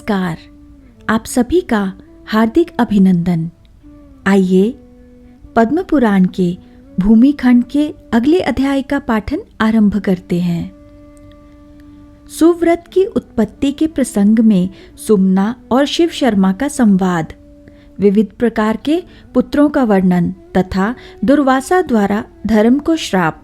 नमस्कार, आप सभी का हार्दिक अभिनंदन। आइए पद्म पुराण के भूमि खंड के अगले अध्याय का पाठन आरंभ करते हैं। सुव्रत की उत्पत्ति के प्रसंग में सुमना और शिव शर्मा का संवाद, विविध प्रकार के पुत्रों का वर्णन तथा दुर्वासा द्वारा धर्म को श्राप।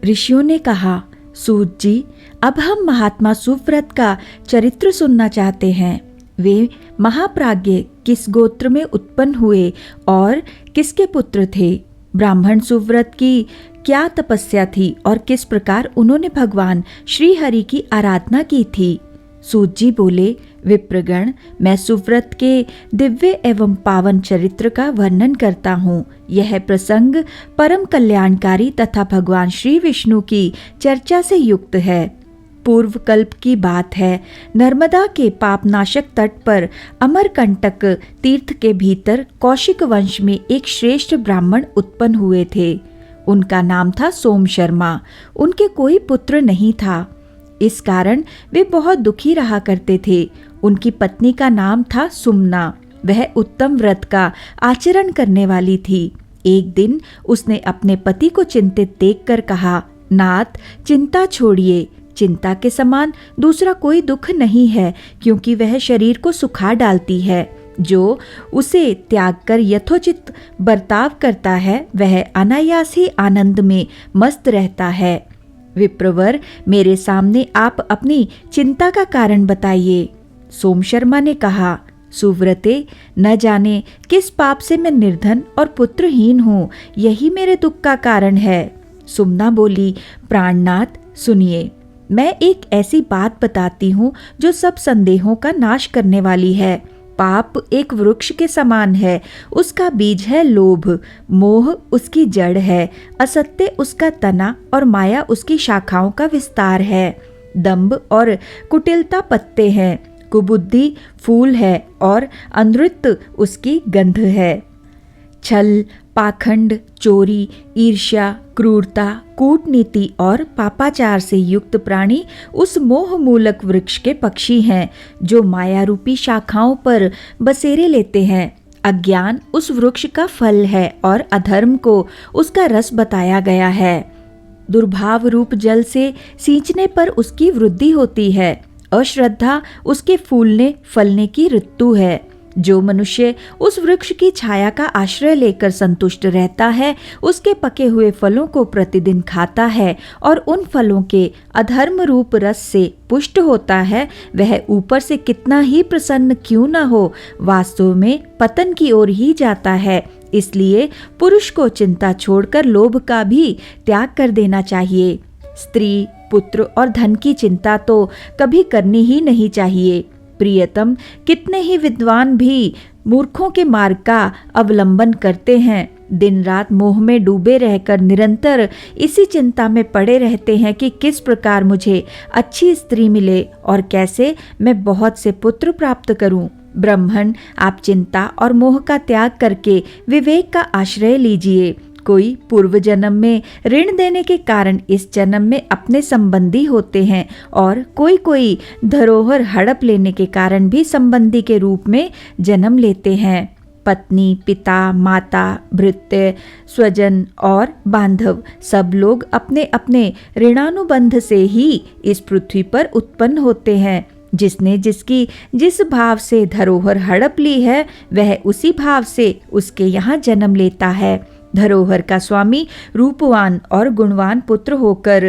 ऋषियों ने कहा, सूत जी, अब हम महात्मा सुव्रत का चरित्र सुनना चाहते हैं। वे महाप्राज्ञ किस गोत्र में उत्पन्न हुए और किसके पुत्र थे? ब्राह्मण सुव्रत की क्या तपस्या थी और किस प्रकार उन्होंने भगवान श्री हरि की आराधना की थी? सूत जी बोले, विप्रगण, मैं सुव्रत के दिव्य एवं पावन चरित्र का वर्णन करता हूँ। यह प्रसंग परम कल्याणकारी तथा भगवान श्री विष्णु की चर्चा से युक्त है। पूर्व कल्प की बात है। नर्मदा के पापनाशक तट पर अमरकंटक तीर्थ के भीतर कौशिक वंश में एक श्रेष्ठ ब्राह्मण उत्पन्न हुए थे। उनका नाम था सोम शर्मा। उनके कोई पुत्र नहीं था। इस कारण वे बहुत दुखी रहा करते थे। उनकी पत्नी का नाम था सुमना। वह उत्तम व्रत का आचरण करने वाली थी। एक दिन उसने अपने पति को चिंतित देखकर कहा, नाथ, चिंता छोड़िए। चिंता के समान दूसरा कोई दुख नहीं है, क्योंकि वह शरीर को सुखा डालती है। जो उसे त्याग कर यथोचित बर्ताव करता है, वह अनायास ही आनंद में मस्त रहता है। विप्रवर, मेरे सामने आप अपनी चिंता का कारण बताइए। सोम शर्मा ने कहा, सुव्रते, न जाने किस पाप से मैं निर्धन और पुत्रहीन हूँ, यही मेरे दुख का कारण है। सुमना बोली, प्राणनाथ, सुनिए, मैं एक ऐसी बात बताती हूँ जो सब संदेहों का नाश करने वाली है। पाप एक वृक्ष के समान है। उसका बीज है लोभ, मोह उसकी जड़ है, असत्य उसका तना और माया उसकी शाखाओं का विस्तार है। दंभ और कुटिलता पत्ते हैं, कुबुद्धि फूल है और अनृत उसकी गंध है। छल, पाखंड, चोरी, ईर्ष्या, क्रूरता, कूटनीति और पापाचार से युक्त प्राणी उस मोह मूलक वृक्ष के पक्षी हैं जो माया रूपी शाखाओं पर बसेरे लेते हैं। अज्ञान उस वृक्ष का फल है और अधर्म को उसका रस बताया गया है। दुर्भाव रूप जल से सींचने पर उसकी वृद्धि होती है। अश्रद्धा उसके फूलने फलने की ऋतु है। जो मनुष्य उस वृक्ष की छाया का आश्रय लेकर संतुष्ट रहता है, उसके पके हुए फलों को प्रतिदिन खाता है और उन फलों के अधर्म रूप रस से पुष्ट होता है, वह ऊपर से कितना ही प्रसन्न क्यों न हो, वास्तव में पतन की ओर ही जाता है। इसलिए पुरुष को चिंता छोड़कर लोभ का भी त्याग कर देना चाहिए। स्त्री, पुत्र और धन की चिंता तो कभी करनी ही नहीं चाहिए। प्रियतम, कितने ही विद्वान भी मूर्खों के मार्ग का अवलंबन करते हैं। दिन रात मोह में डूबे रहकर निरंतर इसी चिंता में पड़े रहते हैं कि किस प्रकार मुझे अच्छी स्त्री मिले और कैसे मैं बहुत से पुत्र प्राप्त करूं। ब्राह्मण, आप चिंता और मोह का त्याग करके विवेक का आश्रय लीजिए। कोई पूर्व जन्म में ऋण देने के कारण इस जन्म में अपने संबंधी होते हैं और कोई धरोहर हड़प लेने के कारण भी संबंधी के रूप में जन्म लेते हैं। पत्नी, पिता, माता, भृत्य, स्वजन और बांधव सब लोग अपने अपने ऋणानुबंध से ही इस पृथ्वी पर उत्पन्न होते हैं। जिसने जिसकी जिस भाव से धरोहर हड़प ली है, वह उसी भाव से उसके यहाँ जन्म लेता है। धरोहर का स्वामी रूपवान और गुणवान पुत्र होकर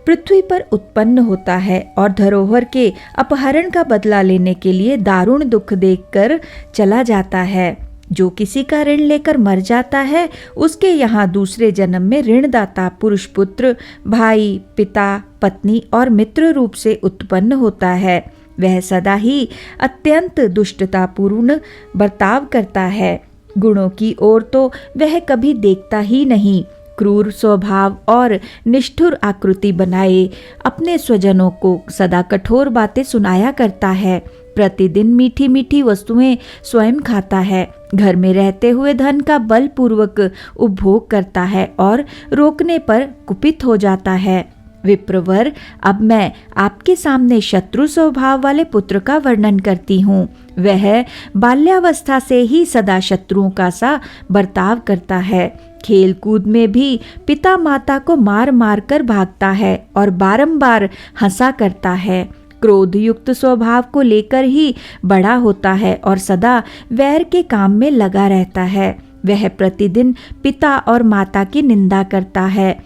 पृथ्वी पर उत्पन्न होता है और धरोहर के अपहरण का बदला लेने के लिए दारुण दुख देखकर चला जाता है। जो किसी का ऋण लेकर मर जाता है, उसके यहाँ दूसरे जन्म में ऋणदाता पुरुष पुत्र, भाई, पिता, पत्नी और मित्र रूप से उत्पन्न होता है। वह सदा ही अत्यंत दुष्टतापूर्ण बर्ताव करता है। गुणों की ओर तो वह कभी देखता ही नहीं। क्रूर स्वभाव और निष्ठुर आकृति बनाए अपने स्वजनों को सदा कठोर बातें सुनाया करता है। प्रतिदिन मीठी मीठी वस्तुएं स्वयं खाता है। घर में रहते हुए धन का बलपूर्वक उपभोग करता है और रोकने पर कुपित हो जाता है। विप्रवर, अब मैं आपके सामने शत्रु स्वभाव वाले पुत्र का वर्णन करती हूँ। वह बाल्यावस्था से ही सदा शत्रुओं का सा बर्ताव करता है। खेल कूद में भी पिता माता को मार मार कर भागता है और बारंबार हंसा करता है। क्रोध युक्त स्वभाव को लेकर ही बड़ा होता है और सदा वैर के काम में लगा रहता है। वह प्रतिदिन पिता और माता की निंदा करता है।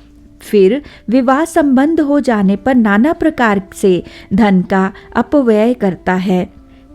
फिर विवाह संबंध हो जाने पर नाना प्रकार से धन का अपव्यय करता है।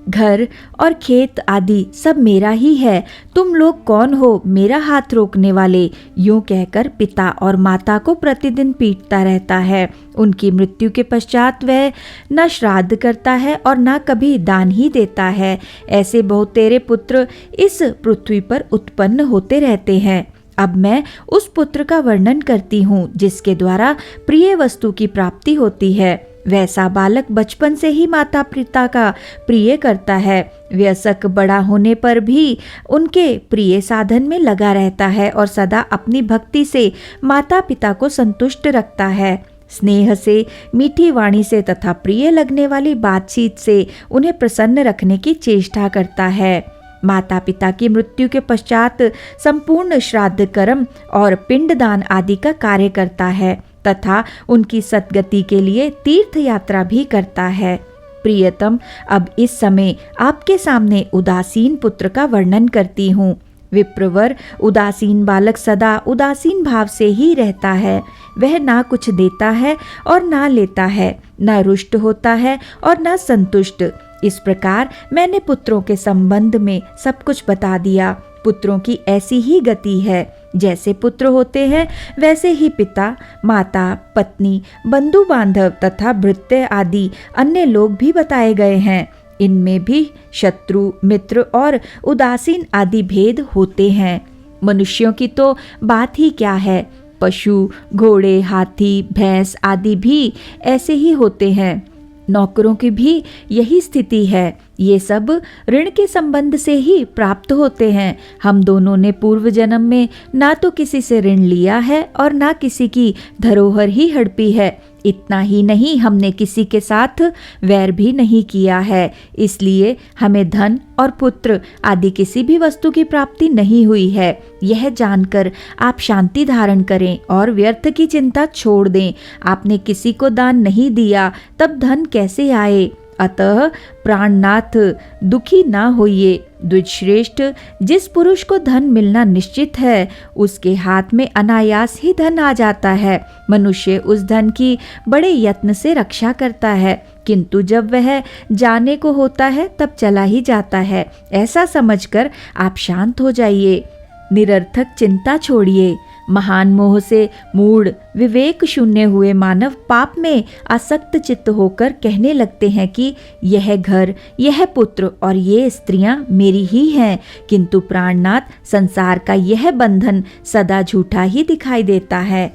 घर और खेत आदि सब मेरा ही है, तुम लोग कौन हो मेरा हाथ रोकने वाले, यूं कहकर पिता और माता को प्रतिदिन पीटता रहता है। उनकी मृत्यु के पश्चात वह न श्राद्ध करता है और न कभी दान ही देता है। ऐसे बहुतेरे पुत्र इस पृथ्वी पर उत्पन्न होते रहते हैं। अब मैं उस पुत्र का वर्णन करती हूँ जिसके द्वारा प्रिय वस्तु की प्राप्ति होती है। वैसा बालक बचपन से ही माता पिता का प्रिय करता है। वयस्क बड़ा होने पर भी उनके प्रिय साधन में लगा रहता है और सदा अपनी भक्ति से माता पिता को संतुष्ट रखता है। स्नेह से, मीठी वाणी से तथा प्रिय लगने वाली बातचीत से उन्हें प्रसन्न रखने की चेष्टा करता है। माता पिता की मृत्यु के पश्चात संपूर्ण श्राद्ध कर्म और पिंडदान आदि का कार्य करता है तथा उनकी सद्गति के लिए तीर्थ यात्रा भी करता है। प्रियतम, अब इस समय आपके सामने उदासीन पुत्र का वर्णन करती हूँ। विप्रवर, उदासीन बालक सदा उदासीन भाव से ही रहता है। वह ना कुछ देता है और ना लेता है, ना रुष्ट होता है और ना संतुष्ट। इस प्रकार मैंने पुत्रों के संबंध में सब कुछ बता दिया। पुत्रों की ऐसी ही गति है। जैसे पुत्र होते हैं वैसे ही पिता, माता, पत्नी, बंधु बांधव तथा भृत्य आदि अन्य लोग भी बताए गए हैं। इनमें भी शत्रु, मित्र और उदासीन आदि भेद होते हैं। मनुष्यों की तो बात ही क्या है, पशु, घोड़े, हाथी, भैंस आदि भी ऐसे ही होते हैं। नौकरों की भी यही स्थिति है। ये सब ऋण के संबंध से ही प्राप्त होते हैं। हम दोनों ने पूर्व जन्म में ना तो किसी से ऋण लिया है और ना किसी की धरोहर ही हड़पी है। इतना ही नहीं, हमने किसी के साथ वैर भी नहीं किया है। इसलिए हमें धन और पुत्र आदि किसी भी वस्तु की प्राप्ति नहीं हुई है। यह जानकर आप शांति धारण करें और व्यर्थ की चिंता छोड़ दें। आपने किसी को दान नहीं दिया, तब धन कैसे आए? अतः प्राणनाथ, दुखी ना होइए। द्विजश्रेष्ठ, जिस पुरुष को धन मिलना निश्चित है उसके हाथ में अनायास ही धन आ जाता है। मनुष्य उस धन की बड़े यत्न से रक्षा करता है, किंतु जब वह जाने को होता है तब चला ही जाता है। ऐसा समझकर आप शांत हो जाइए। निरर्थक चिंता छोड़िए। महान मोह से मूढ़, विवेक शून्य हुए मानव पाप में आसक्त चित्त होकर कहने लगते हैं कि यह घर, यह पुत्र और ये स्त्रियां मेरी ही हैं। किंतु प्राणनाथ, संसार का यह बंधन सदा झूठा ही दिखाई देता है।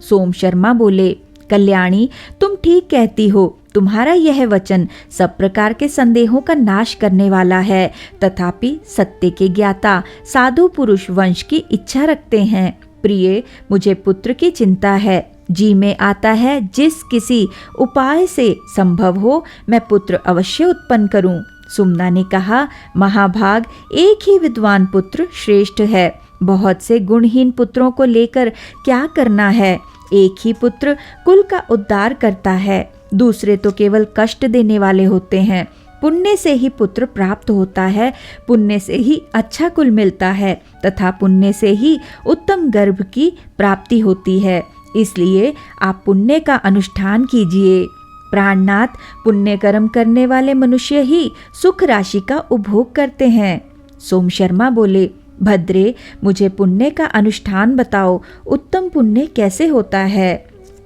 सोम शर्मा बोले, कल्याणी, तुम ठीक कहती हो। तुम्हारा यह वचन सब प्रकार के संदेहों का नाश करने वाला है। तथापि सत्य के ज्ञाता साधु पुरुष वंश की इच्छा रखते हैं। प्रिय, मुझे पुत्र की चिंता है। जी में आता है जिस किसी उपाय से संभव हो मैं पुत्र अवश्य उत्पन्न करूं। सुमना ने कहा, महाभाग, एक ही विद्वान पुत्र श्रेष्ठ है। बहुत से गुणहीन पुत्रों को लेकर क्या करना है? एक ही पुत्र कुल का उद्धार करता है, दूसरे तो केवल कष्ट देने वाले होते हैं। पुण्य से ही पुत्र प्राप्त होता है, पुण्य से ही अच्छा कुल मिलता है तथा पुण्य से ही उत्तम गर्भ की प्राप्ति होती है। इसलिए आप पुण्य का अनुष्ठान कीजिए। प्राणनाथ, पुण्य कर्म करने वाले मनुष्य ही सुख राशि का उपभोग करते हैं। सोम शर्मा बोले, भद्रे, मुझे पुण्य का अनुष्ठान बताओ। उत्तम पुण्य कैसे होता है?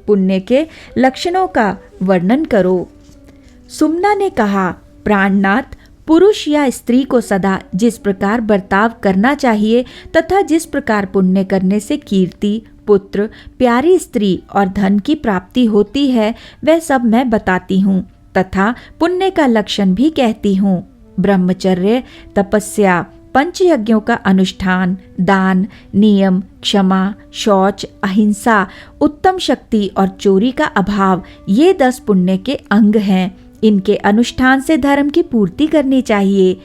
पुण्य के लक्षणों का वर्णन करो। सुमना ने कहा, प्राणनाथ, पुरुष या स्त्री को सदा जिस प्रकार बर्ताव करना चाहिए तथा जिस प्रकार पुण्य करने से कीर्ति, पुत्र, प्यारी स्त्री और धन की प्राप्ति होती है, वह सब मैं बताती हूँ तथा पुण्य का लक्षण भी कहती हूँ। ब्रह्मचर्य, तपस्या, पंच यज्ञों का अनुष्ठान, दान, नियम, क्षमा, शौच, अहिंसा, उत्तम शक्ति और चोरी का अभाव, ये 10 पुण्य के अंग हैं। इनके अनुष्ठान से धर्म की पूर्ति करनी चाहिए।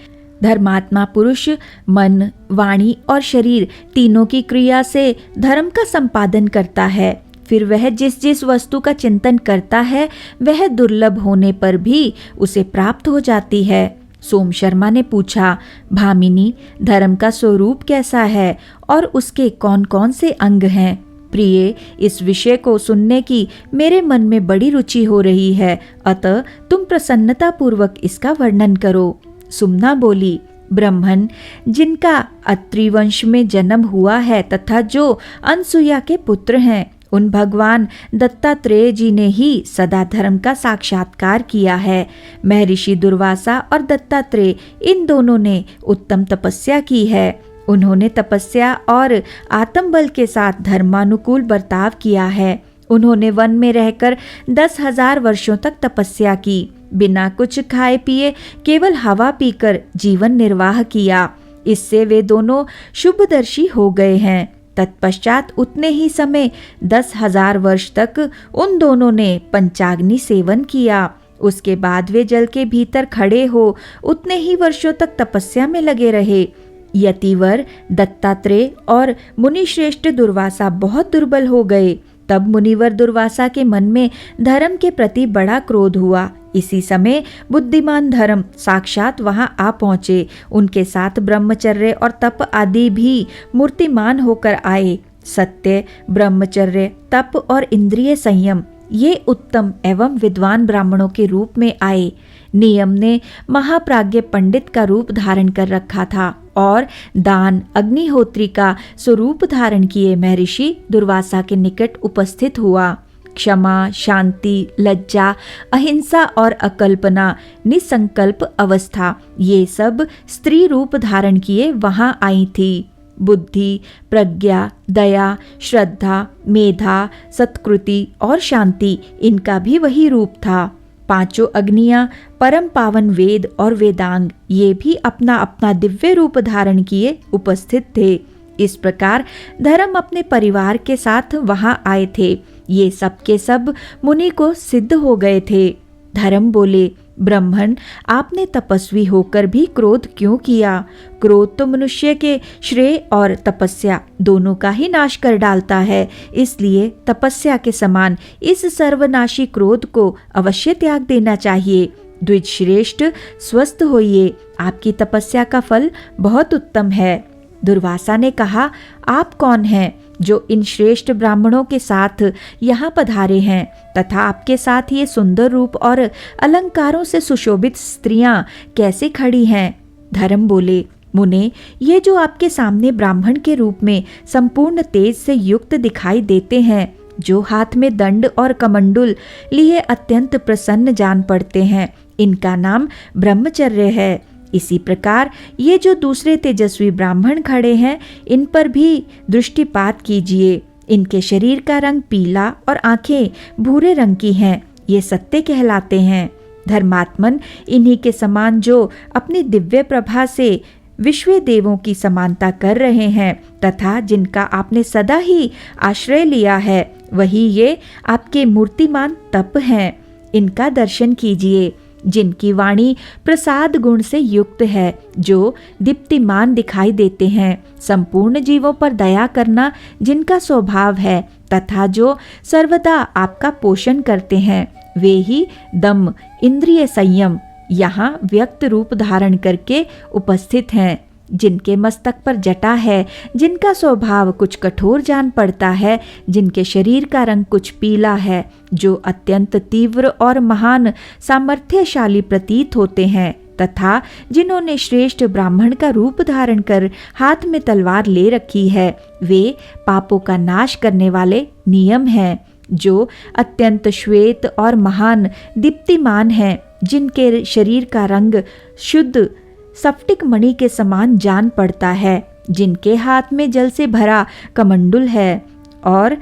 धर्मात्मा पुरुष मन, वाणी और शरीर तीनों की क्रिया से धर्म का संपादन करता है। फिर वह जिस जिस वस्तु का चिंतन करता है वह दुर्लभ होने पर भी उसे प्राप्त हो जाती है। सोम शर्मा ने पूछा, भामिनी, धर्म का स्वरूप कैसा है और उसके कौन कौन से अंग हैं? प्रिय, इस विषय को सुनने की मेरे मन में बड़ी रुचि हो रही है, अतः तुम प्रसन्नता पूर्वक इसका वर्णन करो। सुमना बोली, ब्रह्मन, जिनका अत्रि वंश में जन्म हुआ है तथा जो अनसुया के पुत्र हैं, उन भगवान दत्तात्रेय जी ने ही सदा धर्म का साक्षात्कार किया है। महर्षि दुर्वासा और दत्तात्रेय, इन दोनों ने उत्तम तपस्या की है। उन्होंने तपस्या और आत्मबल के साथ धर्मानुकूल बर्ताव किया है। उन्होंने वन में रहकर 10,000 वर्षों तक तपस्या की, बिना कुछ खाए पिए केवल हवा पीकर जीवन निर्वाह किया। इससे वे दोनों शुभदर्शी हो गए हैं। तत्पश्चात उतने ही समय 10,000 वर्ष तक उन दोनों ने पंचाग्नि सेवन किया। उसके बाद वे जल के भीतर खड़े हो उतने ही वर्षों तक तपस्या में लगे रहे। यतिवर दत्तात्रेय और मुनिश्रेष्ठ दुर्वासा बहुत दुर्बल हो गए। तब मुनिवर दुर्वासा के मन में धर्म के प्रति बड़ा क्रोध हुआ। इसी समय बुद्धिमान धर्म साक्षात वहां आ पहुंचे। उनके साथ ब्रह्मचर्य और तप आदि भी मूर्तिमान होकर आए। सत्य, ब्रह्मचर्य, तप और इंद्रिय संयम, ये उत्तम एवं विद्वान ब्राह्मणों के रूप में आए। नियम ने महाप्राज्ञ पंडित का रूप धारण कर रखा था और दान, अग्निहोत्री का स्वरूप धारण किए महर्षि दुर्वासा के निकट उपस्थित हुआ। क्षमा, शांति, लज्जा, अहिंसा और अकल्पना, निसंकल्प अवस्था, ये सब स्त्री रूप धारण किए वहां आई थी। बुद्धि, प्रज्ञा, दया, श्रद्धा, मेधा, सत्कृति और शांति, इनका भी वही रूप था। पांचों अग्नियां, परम पावन वेद और वेदांग, ये भी अपना अपना दिव्य रूप धारण किए उपस्थित थे। इस प्रकार धर्म अपने परिवार के साथ वहां आए थे। ये सब के सब मुनि को सिद्ध हो गए थे। धर्म बोले, ब्रह्मन, आपने तपस्वी होकर भी क्रोध क्यों किया? क्रोध तो मनुष्य के श्रेय और तपस्या दोनों का ही नाश कर डालता है। इसलिए तपस्या के समान इस सर्वनाशी क्रोध को अवश्य त्याग देना चाहिए। द्विज श्रेष्ठ, स्वस्थ होइए, आपकी तपस्या का फल बहुत उत्तम है। दुर्वासा ने कहा, आप कौन हैं जो इन श्रेष्ठ ब्राह्मणों के साथ यहाँ पधारे हैं तथा आपके साथ ये सुंदर रूप और अलंकारों से सुशोभित स्त्रियां कैसे खड़ी हैं? धर्म बोले, मुने, ये जो आपके सामने ब्राह्मण के रूप में संपूर्ण तेज से युक्त दिखाई देते हैं, जो हाथ में दंड और कमंडुल लिए अत्यंत प्रसन्न जान पड़ते हैं, इनका नाम ब्रह्मचर्य है। इसी प्रकार ये जो दूसरे तेजस्वी ब्राह्मण खड़े हैं, इन पर भी दृष्टिपात कीजिए। इनके शरीर का रंग पीला और आंखें भूरे रंग की हैं। ये सत्य कहलाते हैं। धर्मात्मन, इन्हीं के समान जो अपनी दिव्य प्रभा से विश्व देवों की समानता कर रहे हैं तथा जिनका आपने सदा ही आश्रय लिया है, वही ये आपके मूर्तिमान तप हैं। इनका दर्शन कीजिए। जिनकी वाणी प्रसाद गुण से युक्त है, जो दीप्तिमान दिखाई देते हैं, संपूर्ण जीवों पर दया करना जिनका स्वभाव है तथा जो सर्वदा आपका पोषण करते हैं, वे ही दम, इंद्रिय संयम यहाँ व्यक्त रूप धारण करके उपस्थित हैं। जिनके मस्तक पर जटा है, जिनका स्वभाव कुछ कठोर जान पड़ता है, जिनके शरीर का रंग कुछ पीला है, जो अत्यंत तीव्र और महान सामर्थ्यशाली प्रतीत होते हैं तथा जिन्होंने श्रेष्ठ ब्राह्मण का रूप धारण कर हाथ में तलवार ले रखी है, वे पापों का नाश करने वाले नियम हैं। जो अत्यंत श्वेत और महान दीप्तिमान हैं, जिनके शरीर का रंग शुद्ध स्फटिक मणि के समान जान पड़ता है, जिनके हाथ में जल से भरा कमंडुल है और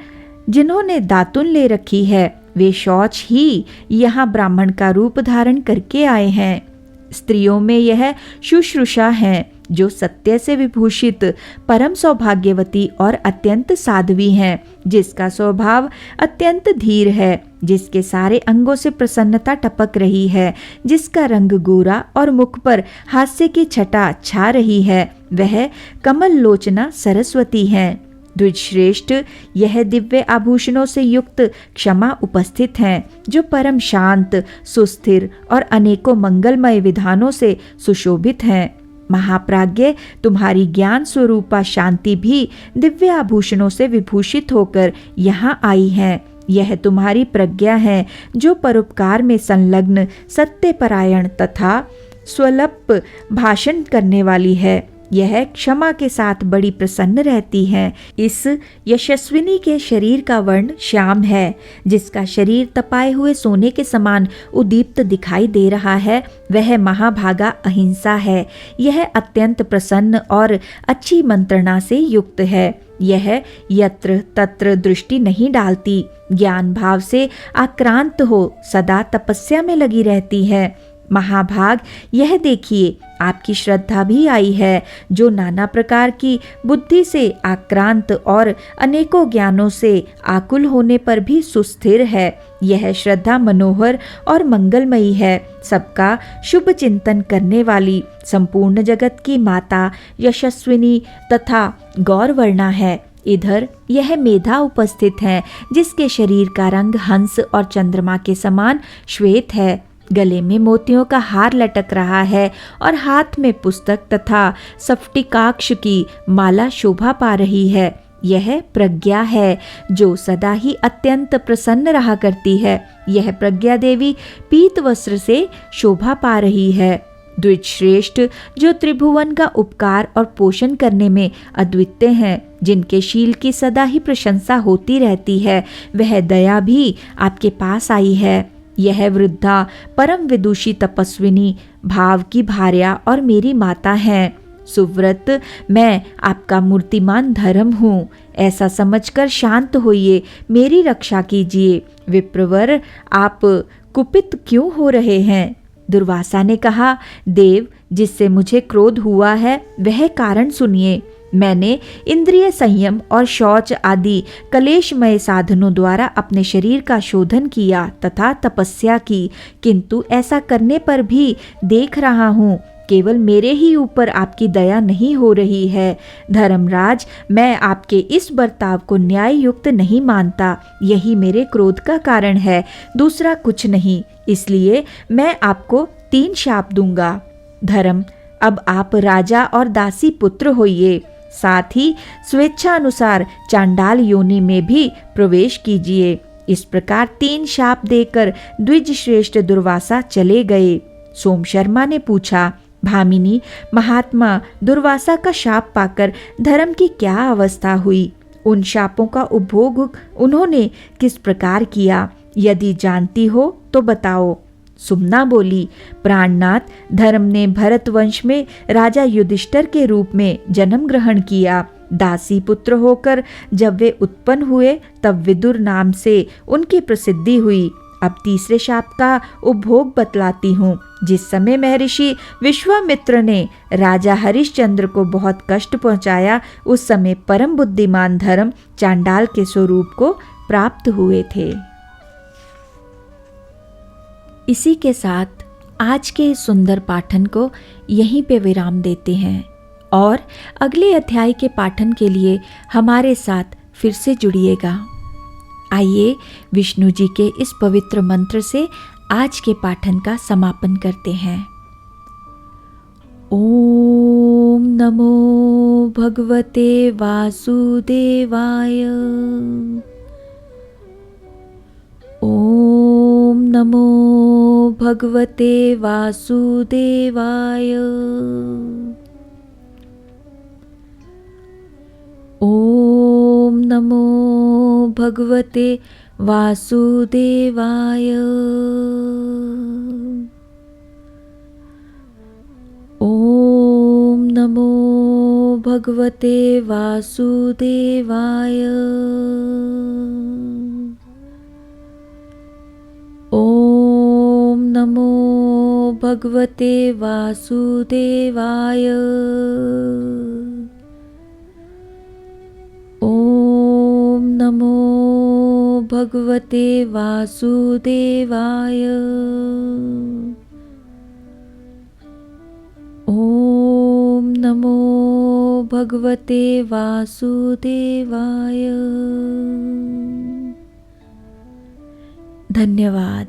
जिन्होंने दातुन ले रखी है, वे शौच ही यहाँ ब्राह्मण का रूप धारण करके आए हैं। स्त्रियों में यह शुश्रूषा है। जो सत्य से विभूषित परम सौभाग्यवती और अत्यंत साध्वी हैं, जिसका स्वभाव अत्यंत धीर है, जिसके सारे अंगों से प्रसन्नता टपक रही है, जिसका रंग गोरा और मुख पर हास्य की छटा छा रही है, वह कमल लोचना सरस्वती है। द्विजश्रेष्ठ, यह दिव्य आभूषणों से युक्त क्षमा उपस्थित हैं, जो परम शांत, सुस्थिर और अनेकों मंगलमय विधानों से सुशोभित हैं। महाप्राज्ञ, तुम्हारी ज्ञान स्वरूपा शांति भी दिव्य आभूषणों से विभूषित होकर यहाँ आई है। यह तुम्हारी प्रज्ञा है, जो परोपकार में संलग्न, सत्यपरायण तथा स्वल्प भाषण करने वाली है। यह क्षमा के साथ बड़ी प्रसन्न रहती है। इस यशस्विनी के शरीर का वर्ण श्याम है, जिसका शरीर तपाए हुए सोने के समान उद्दीप्त दिखाई दे रहा है, वह महाभागा अहिंसा है। यह अत्यंत प्रसन्न और अच्छी मंत्रणा से युक्त है। यह यत्र तत्र दृष्टि नहीं डालती, ज्ञान भाव से आक्रांत हो सदा तपस्या में लगी रहती है। महाभाग, यह देखिए, आपकी श्रद्धा भी आई है, जो नाना प्रकार की बुद्धि से आक्रांत और अनेकों ज्ञानों से आकुल होने पर भी सुस्थिर है। यह श्रद्धा मनोहर और मंगलमयी है, सबका शुभ चिंतन करने वाली, संपूर्ण जगत की माता, यशस्विनी तथा गौरवर्णा है। इधर यह मेधा उपस्थित है, जिसके शरीर का रंग हंस और चंद्रमा के समान श्वेत है। गले में मोतियों का हार लटक रहा है और हाथ में पुस्तक तथा स्फटिकाक्ष की माला शोभा पा रही है। यह प्रज्ञा है, जो सदा ही अत्यंत प्रसन्न रहा करती है। यह प्रज्ञा देवी पीत वस्त्र से शोभा पा रही है। द्विजश्रेष्ठ, जो त्रिभुवन का उपकार और पोषण करने में अद्वितीय हैं, जिनके शील की सदा ही प्रशंसा होती रहती है, वह दया भी आपके पास आई है। यह वृद्धा परम विदुषी तपस्विनी भाव की भार्या और मेरी माता है। सुव्रत, मैं आपका मूर्तिमान धर्म हूँ, ऐसा समझकर शांत होइए, मेरी रक्षा कीजिए। विप्रवर, आप कुपित क्यों हो रहे हैं? दुर्वासा ने कहा, देव, जिससे मुझे क्रोध हुआ है वह कारण सुनिए। मैंने इंद्रिय संयम और शौच आदि कलेशमय साधनों द्वारा अपने शरीर का शोधन किया तथा तपस्या की, किंतु ऐसा करने पर भी देख रहा हूँ केवल मेरे ही ऊपर आपकी दया नहीं हो रही है। धर्मराज, मैं आपके इस बर्ताव को न्याय युक्त नहीं मानता। यही मेरे क्रोध का कारण है, दूसरा कुछ नहीं। इसलिए मैं आपको 3 शाप दूंगा। धर्म, अब आप राजा और दासी पुत्र होइए, साथ ही स्वेच्छा अनुसार चांडाल योनि में भी प्रवेश कीजिए। इस प्रकार 3 शाप देकर द्विज श्रेष्ठ दुर्वासा चले गए। सोम शर्मा ने पूछा, भामिनी, महात्मा दुर्वासा का शाप पाकर धर्म की क्या अवस्था हुई? उन शापों का उपभोग उन्होंने किस प्रकार किया? यदि जानती हो तो बताओ। सुमना बोली, प्राणनाथ, धर्म ने भरत वंश में राजा युधिष्ठिर के रूप में जन्म ग्रहण किया। दासी पुत्र होकर जब वे उत्पन्न हुए तब विदुर नाम से उनकी प्रसिद्धि हुई। अब तीसरे शाप का उपभोग बतलाती हूँ। जिस समय महर्षि विश्वामित्र ने राजा हरिश्चंद्र को बहुत कष्ट पहुँचाया, उस समय परम बुद्धिमान धर्म चांडाल के स्वरूप को प्राप्त हुए थे। इसी के साथ आज के इस सुंदर पाठन को यहीं पे विराम देते हैं और अगले अध्याय के पाठन के लिए हमारे साथ फिर से जुड़िएगा। आइए विष्णु जी के इस पवित्र मंत्र से आज के पाठन का समापन करते हैं। ओम नमो भगवते वासुदेवाय। ओम नमो भगवते वासुदेवाय। ओम नमो भगवते वासुदेवाय। ओम नमो भगवते वासुदेवाय। ओम नमो भगवते वासुदेवाय। ओम नमो भगवते वासुदेवाय। ओम नमो भगवते वासुदेवाय। धन्यवाद।